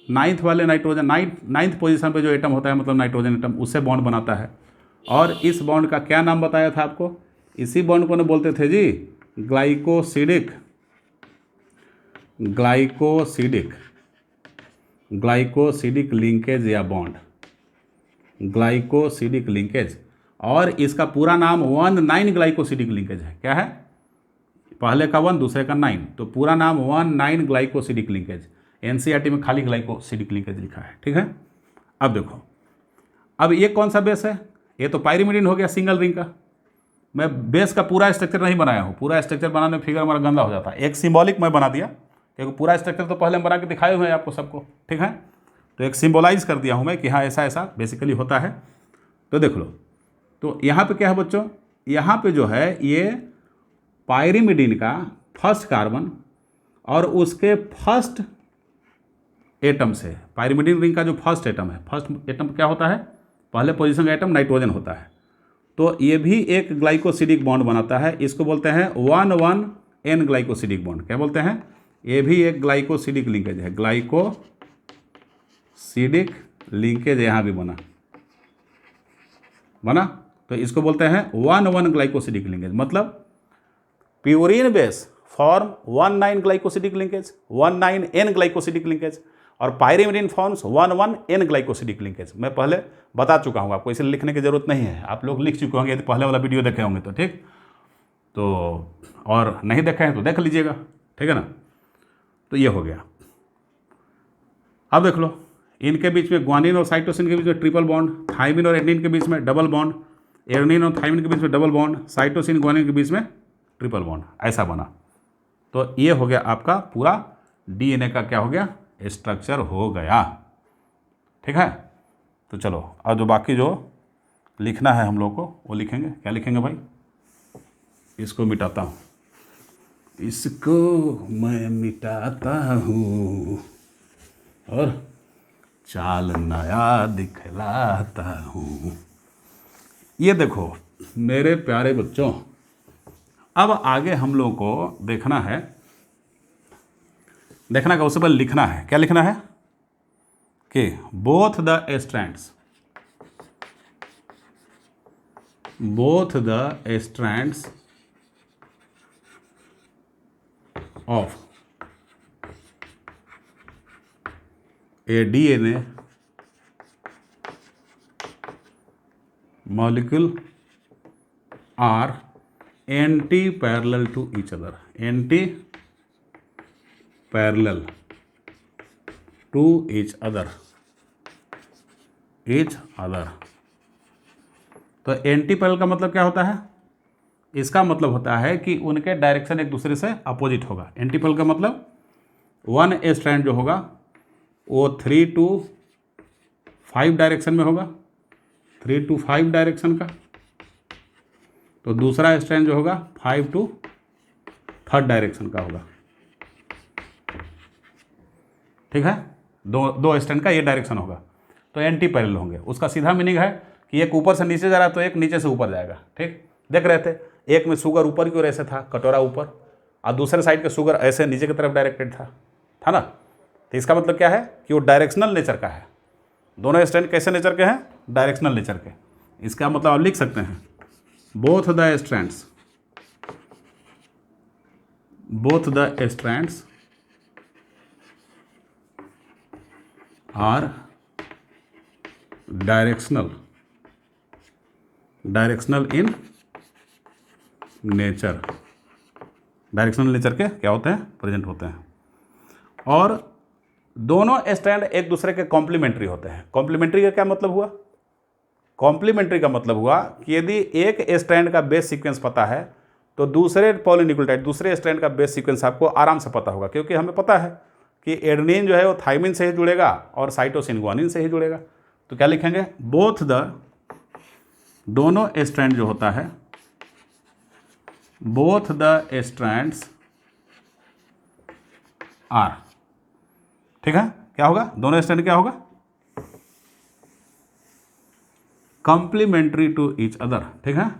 S1: 9th वाले नाइट्रोजन, 9th पोजीशन पे जो एटम होता है, मतलब नाइट्रोजन एटम, उससे बॉन्ड बनाता है। और इस बॉन्ड का क्या नाम बताया था आपको, इसी बॉन्ड को ना बोलते थे जी ग्लाइकोसिडिक, ग्लाइकोसिडिक, ग्लाइकोसिडिक लिंकेज या बॉन्ड, ग्लाइकोसिडिक लिंकेज। और इसका पूरा नाम 1,9 ग्लाइकोसिडिक लिंकेज है। क्या है, पहले का 1 दूसरे का 9, तो पूरा नाम 1,9 ग्लाइकोसिडिक लिंकेज। NCERT में खाली ग्लाइकोसिडिक लिंकेज लिखा है। ठीक है, अब देखो, अब ये कौन सा बेस है, ये तो पायरिमिडीन हो गया सिंगल रिंग का। मैं बेस का पूरा स्ट्रक्चर नहीं बनाया हूँ, पूरा स्ट्रक्चर बनाने में फिगर हमारा गंदा हो जाता है। एक सिंबॉलिक मैं बना दिया, क्योंकि पूरा स्ट्रक्चर तो पहले हम बना के दिखाए हुए हैं आपको सबको। ठीक है, तो एक सिंबलाइज कर दिया हूँ मैं कि हाँ ऐसा ऐसा बेसिकली होता है। तो देख लो, तो यहाँ पे क्या है बच्चों, यहाँ पे जो है ये पायरिमिडीन का फर्स्ट कार्बन और उसके फर्स्ट एटम से, पायरिमिडीन रिंग का जो फर्स्ट एटम है, फर्स्ट एटम क्या होता है, पहले पोजीशन का एटम नाइट्रोजन होता है। तो ये भी एक ग्लाइकोसिडिक बॉन्ड बनाता है, इसको बोलते हैं 1,1N ग्लाइकोसिडिक बॉन्ड। क्या बोलते हैं, ये भी एक ग्लाइकोसिडिक लिंकेज है, ग्लाइकोसिडिक लिंकेज यहाँ भी बना, तो इसको बोलते हैं 1,1 ग्लाइकोसिडिक लिंकेज। मतलब purine base form 1,9 glycosidic linkage, 1,9N glycosidic linkage, और pyrimidine forms 1,1N glycosidic linkage. मैं पहले बता चुका हूँ आपको, इसे लिखने की जरूरत नहीं है, आप लोग लिख चुके होंगे यदि पहले वाला वीडियो देखे होंगे तो। ठीक, तो और नहीं देखे हैं तो देख लीजिएगा। ठीक है ना, तो ये हो गया। अब देख लो, इनके बीच में ग्वानिन और साइटोसिन के बीच में ट्रिपल बॉन्ड, थाइमिन और एडेनिन के बीच में डबल बॉन्ड, एडेनिन और थाइमिन के बीच में डबल बॉन्ड, साइटोसिन ग्वानिन के बीच में ट्रिपल बॉन्ड, ऐसा बना। तो ये हो गया आपका पूरा डीएनए का क्या हो गया, स्ट्रक्चर हो गया। ठीक है, तो चलो अब जो बाकी जो लिखना है हम लोग को वो लिखेंगे। क्या लिखेंगे भाई, इसको मिटाता हूँ, इसको मैं मिटाता हूँ और चाल नया दिखलाता हूँ। ये देखो मेरे प्यारे बच्चों, अब आगे हम लोग को देखना है, देखना का उससे पहले लिखना है। क्या लिखना है कि both the strands of a DNA molecule are anti-parallel to each other, anti-parallel to each other। तो एंटी पैरेलल का मतलब क्या होता है, इसका मतलब होता है कि उनके डायरेक्शन एक दूसरे से अपोजिट होगा। एंटी पैरेलल का मतलब वन स्ट्रैंड जो होगा वो 3 to 5 डायरेक्शन में होगा, 3 to 5 डायरेक्शन का, तो दूसरा स्ट्रैंड जो होगा 5 to 3rd डायरेक्शन का होगा। ठीक है, दो स्ट्रैंड का ये डायरेक्शन होगा, तो एंटी पैरेलल होंगे। उसका सीधा मीनिंग है कि एक ऊपर से नीचे जा रहा है तो एक नीचे से ऊपर जाएगा। ठीक, देख रहे थे एक में शुगर ऊपर की ओर ऐसे था, कटोरा ऊपर, और दूसरे साइड का शुगर ऐसे नीचे की तरफ डायरेक्टेड था ना। तो इसका मतलब क्या है कि वो डायरेक्शनल नेचर का है। दोनों स्ट्रैंड कैसे नेचर के हैं, डायरेक्शनल नेचर के। इसका मतलब आप लिख सकते हैं both the strands are directional in nature. Directional nature के क्या होते हैं, प्रेजेंट होते हैं। और दोनों स्ट्रैंड एक दूसरे के कॉम्प्लीमेंट्री होते हैं। कॉम्प्लीमेंट्री का क्या मतलब हुआ, कॉम्प्लीमेंट्री का मतलब हुआ कि यदि एक स्ट्रैंड का बेस सीक्वेंस पता है तो दूसरे पॉलीन्यूक्लियोटाइड दूसरे स्ट्रैंड का बेस सीक्वेंस आपको आराम से पता होगा, क्योंकि हमें पता है कि एडेनिन जो है वो थाइमिन से ही जुड़ेगा और साइटोसिन ग्वानिन से ही जुड़ेगा। तो क्या लिखेंगे, दोनों स्ट्रैंड जो होता है, बोथ द स्ट्रैंड्स आर। ठीक है, क्या होगा, दोनों स्ट्रैंड क्या होगा, कॉम्प्लीमेंट्री टू ईच अदर। ठीक है,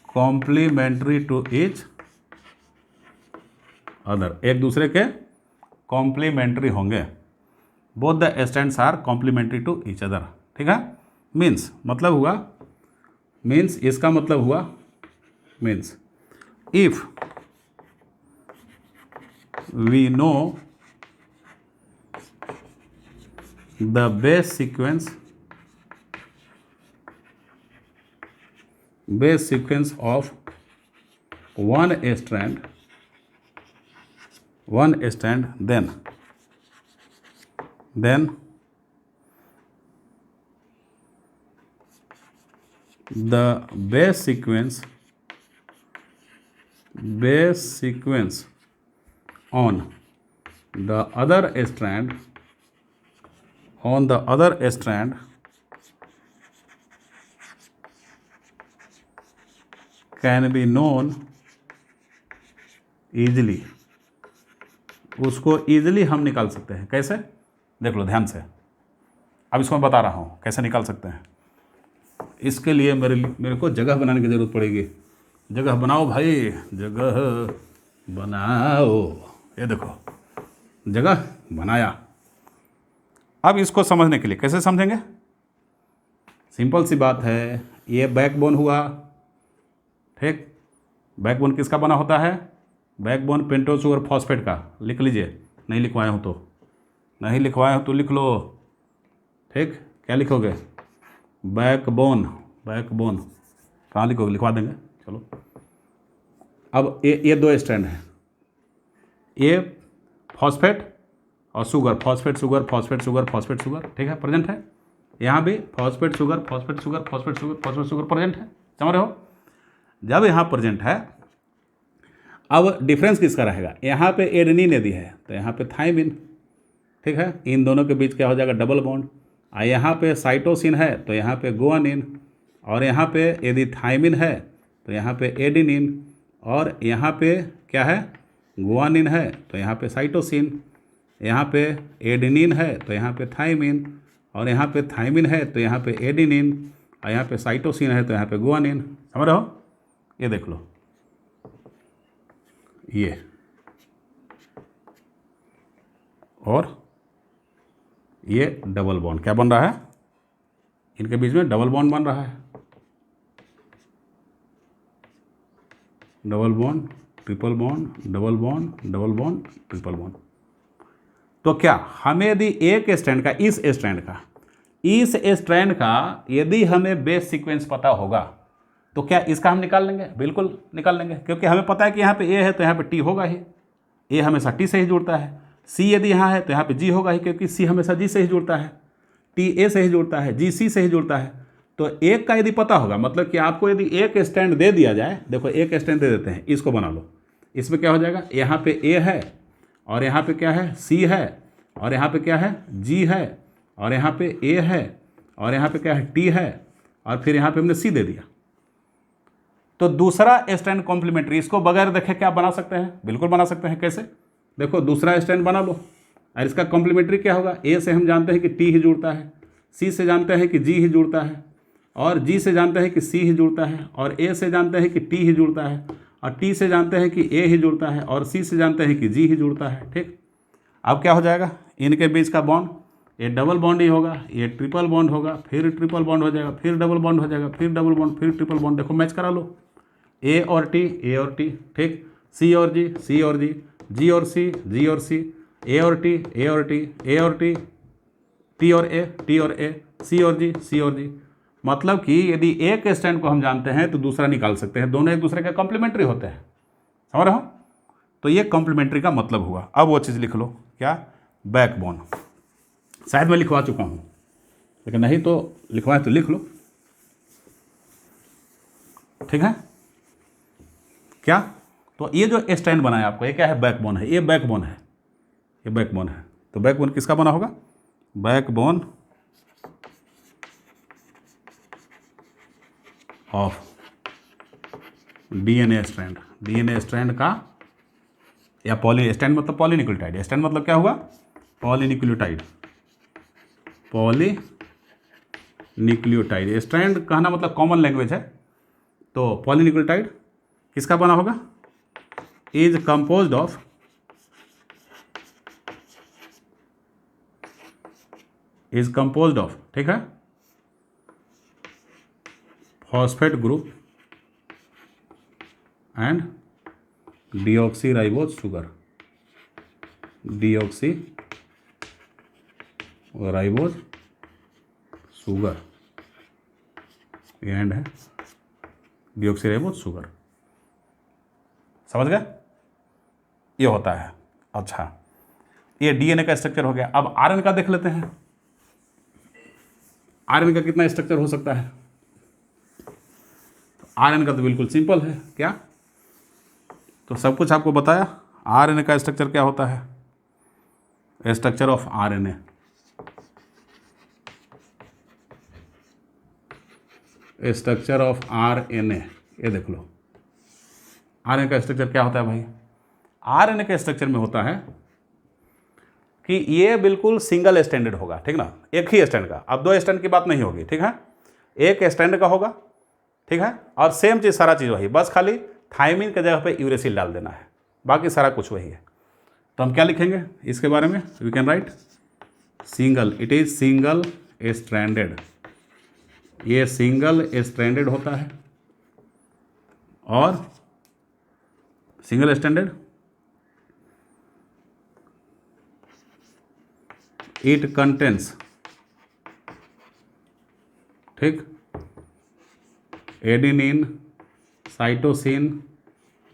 S1: कॉम्प्लीमेंटरी टू ईच अदर, एक दूसरे के कॉम्प्लीमेंट्री होंगे। Both the stands are complementary to each other. ठीक है, मीन्स मतलब हुआ, मीन्स इसका मतलब हुआ, means if we know the base sequence of one strand, then the base sequence on the other strand can be known easily। उसको easily हम निकाल सकते हैं। कैसे, देख लो ध्यान से, अब इसको मैं बता रहा हूँ कैसे निकाल सकते हैं। इसके लिए मेरे को जगह बनाने की ज़रूरत पड़ेगी। जगह बनाओ भाई, जगह बनाओ। ये देखो जगह बनाया। अब इसको समझने के लिए कैसे समझेंगे, सिंपल सी बात है, ये बैकबोन हुआ। ठीक, बैकबोन किसका बना होता है, बैकबोन पेंटोज शुगर फॉस्फेट का। लिख लीजिए, नहीं लिखवाए हो तो लिख लो। ठीक, क्या लिखोगे, बैकबोन, बैकबोन कहाँ लिखोगे, लिखवा देंगे चलो। अब ये दो स्ट्रैंड हैं, ये फॉस्फेट और sugar, phosphate sugar, phosphate sugar, phosphate sugar, ठीक है, प्रेजेंट है। यहाँ भी phosphate sugar, phosphate sugar, phosphate sugar, phosphate sugar present है, समझ रहे हो। जब यहाँ प्रेजेंट है, अब डिफरेंस किसका रहेगा, यहाँ पे एडेनिन यदि है तो यहाँ पे थाइमिन, ठीक है, इन दोनों के बीच क्या हो जाएगा, डबल बॉन्ड। यहाँ पे साइटोसिन है तो यहाँ पे गुआनिन, और यहाँ पे यदि थाइमिन है तो यहाँ पे एडेनिन, और यहाँ पे क्या है, गुआनिन है तो यहाँ पे साइटोसिन, यहाँ पे एडेनिन है तो यहाँ पे थाइमिन, और यहाँ पे थाइमिन है तो यहाँ पे एडेनिन, और यहाँ पे साइटोसिन है तो यहाँ पे गुआनिन, समझ रहे हो। ये देख लो, ये और ये डबल बॉन्ड क्या बन रहा है, इनके बीच में डबल बॉन्ड बन रहा है, double bond, triple bond, double bond, double bond, triple bond. तो क्या हमें यदि एक स्ट्रैंड का, इस स्ट्रैंड का यदि हमें बेस सीक्वेंस पता होगा तो क्या इसका हम निकाल लेंगे, बिल्कुल निकाल लेंगे, क्योंकि हमें पता है कि यहाँ पे ए है तो यहाँ पे टी होगा ही, ए हमेशा टी से ही जुड़ता है। सी यदि यहाँ है तो यहाँ पे जी होगा ही, क्योंकि सी हमेशा जी से ही जुड़ता है, टी ए से ही जुड़ता है, जी सी से ही जुड़ता है। तो एक का यदि पता होगा, मतलब कि आपको यदि एक स्टैंड दे दिया जाए, देखो एक स्टैंड दे देते हैं, इसको बना लो, इसमें क्या हो जाएगा, यहाँ पे ए है और यहाँ पे क्या है, सी है, और यहाँ पे क्या है, जी है, और यहाँ पे ए है, और यहाँ पे क्या है, टी है, और फिर यहाँ पे हमने सी दे दिया। तो दूसरा स्टैंड कॉम्प्लीमेंट्री, इसको बगैर देखे क्या बना सकते हैं, बिल्कुल बना सकते हैं। कैसे, देखो दूसरा स्टैंड बना लो और इसका कॉम्प्लीमेंट्री क्या होगा, ए से हम जानते हैं कि टी ही जुड़ता है, सी से जानते हैं कि जी ही जुड़ता है, और जी से जानते हैं कि सी ही जुड़ता है, और ए से जानते हैं कि टी ही जुड़ता है, और टी से जानते हैं कि ए ही जुड़ता है, और सी से जानते हैं कि जी ही जुड़ता है, ठीक। अब क्या हो जाएगा, इनके बीच का बॉन्ड, ये डबल बॉन्ड ही होगा, ये ट्रिपल बॉन्ड होगा, फिर ट्रिपल बॉन्ड हो जाएगा, फिर डबल बॉन्ड हो जाएगा, फिर डबल बॉन्ड, फिर ट्रिपल बॉन्ड। देखो मैच करा लो, ए और टी, ए और टी, ठीक, सी और जी, सी और जी और सी, जी और सी, ए और टी, ए और टी, ए और टी, टी और ए, टी और ए, सी और जी, सी और जी। मतलब कि यदि एक स्टैंड को हम जानते हैं तो दूसरा निकाल सकते हैं, दोनों एक दूसरे के कॉम्प्लीमेंट्री होते हैं, समझ रहे हो। तो ये कॉम्प्लीमेंट्री का मतलब हुआ। अब वो चीज़ लिख लो, क्या, बैकबोन। शायद मैं लिखवा चुका हूँ, लेकिन नहीं तो लिखवाए तो लिख लो, ठीक है। क्या, तो ये जो स्टैंड बना है आपको, ये क्या है, बैकबोन है, ये बैकबोन है, ये बैकबोन है। तो बैकबोन किसका बना होगा, backbone of DNA strand, DNA strand का, या पॉली स्टैंड मतलब पॉलीन्यूक्लियोटाइड, स्टैंड मतलब क्या हुआ, पॉलीन्यूक्लियोटाइड, पॉलीन्यूक्लियोटाइड। स्ट्रैंड कहना मतलब कॉमन लैंग्वेज है, तो पॉलीन्यूक्लियोटाइड किसका बना होगा, इज कंपोज्ड ऑफ ठीक है, phosphate group and deoxyribose sugar, deoxyribose sugar, and है डीऑक्सीराइबोज शुगर, समझ गए, ये होता है। अच्छा, ये डीएनए का स्ट्रक्चर हो गया। अब आरएनए का देख लेते हैं, आरएनए का कितना स्ट्रक्चर हो सकता है। आरएनए का तो बिल्कुल सिंपल है, क्या, तो सब कुछ आपको बताया। आरएनए का स्ट्रक्चर क्या होता है, structure of RNA, structure of RNA, ये देख लो आरएनए का स्ट्रक्चर क्या होता है भाई। आरएनए के स्ट्रक्चर में होता है कि ये बिल्कुल सिंगल स्टैंडर्ड होगा, ठीक ना, एक ही स्टैंड का, अब दो स्टैंड की बात नहीं होगी, ठीक है, एक स्टैंड का होगा, ठीक है, और सेम चीज़, सारा चीज़ वही, बस खाली थायमिन की जगह पे यूरेसिल डाल देना है, बाकी सारा कुछ वही है। तो हम क्या लिखेंगे इसके बारे में, we can write single, it is single stranded, ये सिंगल स्ट्रैंडेड होता है, और सिंगल स्टैंडर्ड इट कंटेन्स ठीक, एडेनिन, साइटोसिन,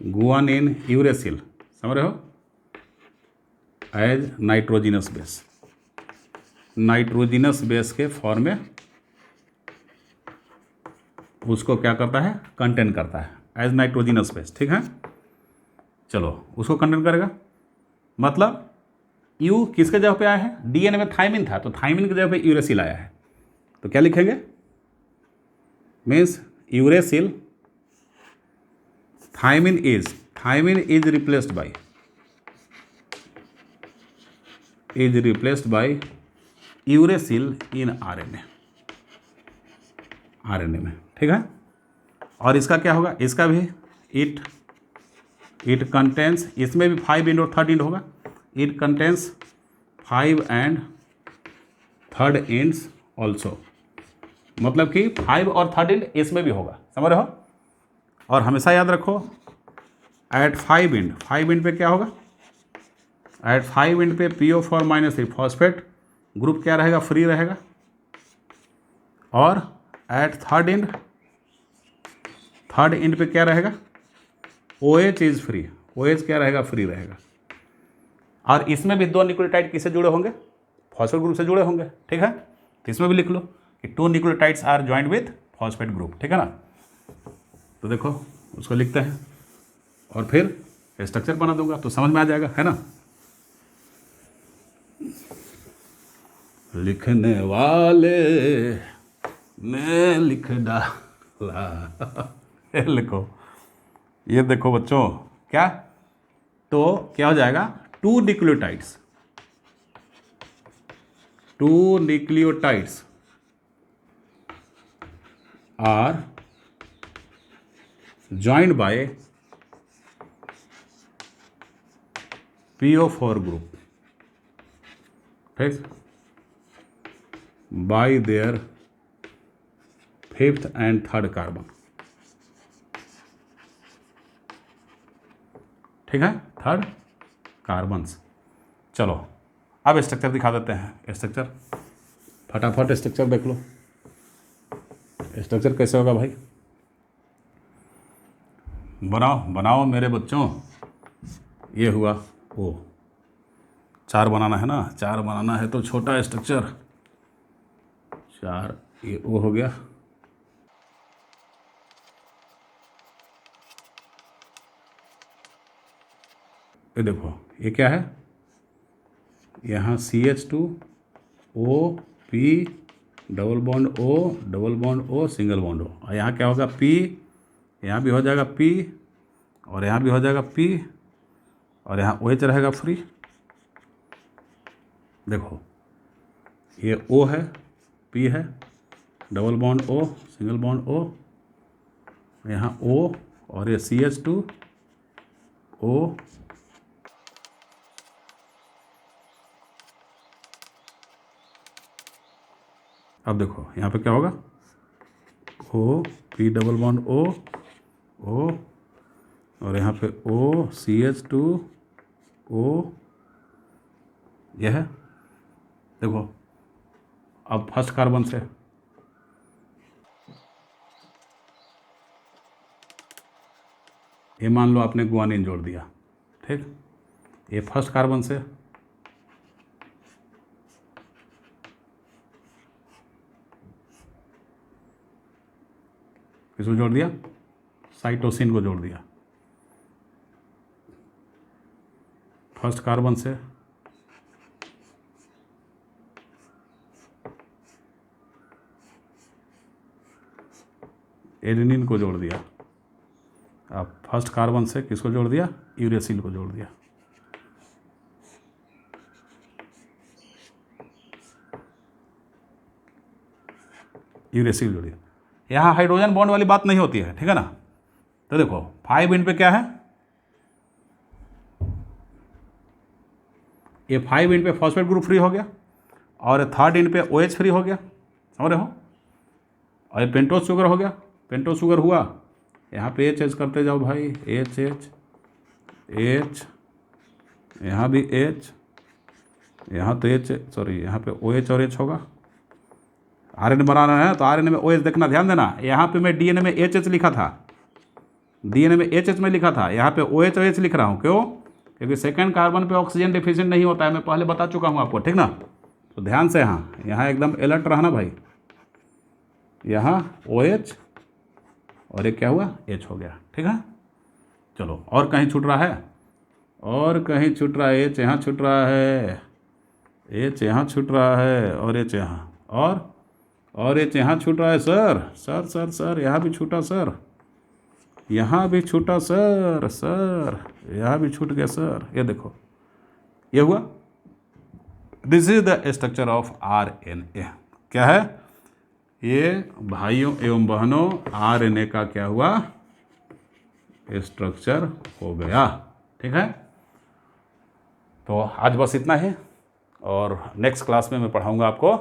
S1: गुआनिन, यूरेसिल, समझ रहे हो, as nitrogenous base, nitrogenous base के फॉर्म में उसको क्या करता है, कंटेन करता है एज नाइट्रोजिनस बेस। ठीक है, चलो उसको कंटेन करेगा, मतलब यू किसके जगह पे आया है, डीएनए में थायमिन था तो थायमिन की जगह पे यूरेसिल आया है, तो क्या लिखेंगे, means uracil, thymine is replaced by uracil in RNA में। ठीक है, और इसका क्या होगा, इसका भी इट कंटेंस, इसमें भी 5 इंड और 3rd इंड होगा, it contains 5 and 3rd ends also, मतलब कि 5 और 3rd इंड इसमें भी होगा, समझ रहे हो। और हमेशा याद रखो एट 5 इंड पे क्या होगा, एट 5 इंड पे PO4 -3 फॉस्फेट ग्रुप क्या रहेगा, फ्री रहेगा, और एट 3rd इंड पे क्या रहेगा, OH इज फ्री, OH क्या रहेगा, फ्री रहेगा। और इसमें भी 2 न्यूक्लियोटाइड किससे जुड़े होंगे, फॉस्फेट ग्रुप से जुड़े होंगे। ठीक है, तो इसमें भी लिख लो कि 2 nucleotides are joint with phosphate group. ठीक है ना, तो देखो उसको लिखते हैं और फिर स्ट्रक्चर बना दूंगा तो समझ में आ जाएगा, है ना। लिखने वाले ने लिख डाला लिखो, ये देखो बच्चों, क्या, तो क्या हो जाएगा, 2 nucleotides are joined by PO4 group, ठीक, by their 5th and 3rd carbon. ठीक है, 3rd कार्बन्स। चलो अब स्ट्रक्चर दिखा देते हैं, स्ट्रक्चर फटाफट स्ट्रक्चर देख लो, स्ट्रक्चर कैसे होगा भाई, बनाओ मेरे बच्चों। ये हुआ O, 4 बनाना है ना, 4 बनाना है तो छोटा स्ट्रक्चर, 4, ये O हो गया, ये देखो ये क्या है, यहाँ CH2O P double bond O single bond O, और यहाँ क्या होगा P, यहाँ भी हो जाएगा P और यहाँ भी हो जाएगा P और यहाँ OH रहेगा फ्री। देखो ये O है, P है, double bond O single bond O, यहाँ O और ये CH2O, अब देखो यहाँ पे क्या होगा, O P double bond O और यहाँ पे O CH2O, यह है। देखो अब फर्स्ट कार्बन से ये मान लो आपने गुआनिन जोड़ दिया, ठीक, ये फर्स्ट कार्बन से किसको जोड़ दिया, साइटोसिन को जोड़ दिया, फर्स्ट कार्बन से एडेनिन को जोड़ दिया, अब फर्स्ट कार्बन से किसको जोड़ दिया, यूरेसिल को जोड़ दिया। यूरेसिल जोड़ दिया, यहाँ हाइड्रोजन बॉन्ड वाली बात नहीं होती है, ठीक है ना। तो देखो 5 इंड पे क्या है, ये 5 इंड पे फॉस्फेट ग्रुप फ्री हो गया और 3rd इंड पे OH फ्री हो गया, समझ रहे हो, और ये पेंटोज शुगर हो गया, पेंटोज शुगर हुआ, यहाँ पे H करते जाओ भाई, H यहाँ भी H, यहाँ तो H, सॉरी यहाँ पे OH और H होगा, आरएनए बनाना है तो आरएनए में OH देखना, ध्यान देना। यहाँ पे मैं डीएनए में HH लिखा था, डीएनए में HH में लिखा था, यहाँ पे OH लिख रहा हूँ। क्यों? क्योंकि सेकंड कार्बन पे ऑक्सीजन डिफिशिएंट नहीं होता है, मैं पहले बता चुका हूँ आपको, ठीक ना। तो ध्यान से यहाँ एकदम अलर्ट रहना भाई। यहाँ OH और एक क्या हुआ, H हो गया, ठीक है। चलो, और कहीं छूट रहा है? और कहीं छूट रहा है? H यहाँ छूट रहा है, H यहाँ छूट रहा है, और H यहाँ, और H यहाँ छूट रहा है। सर यहाँ भी छूटा सर, यहाँ भी छूटा सर, यहाँ भी छूट गया सर। ये देखो, ये हुआ। This is the structure of RNA। क्या है ये भाइयों एवं बहनों? RNA का क्या हुआ, स्ट्रक्चर हो गया, ठीक है। तो आज बस इतना ही, और नेक्स्ट क्लास में मैं पढ़ाऊंगा आपको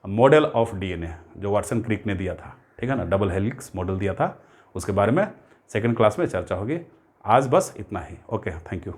S1: मॉडल ऑफ DNA, जो वाटसन क्रिक ने दिया था, ठीक है ना, डबल हेलिक्स मॉडल दिया था, उसके बारे में सेकंड क्लास में चर्चा होगी। आज बस इतना ही। Okay, thank you.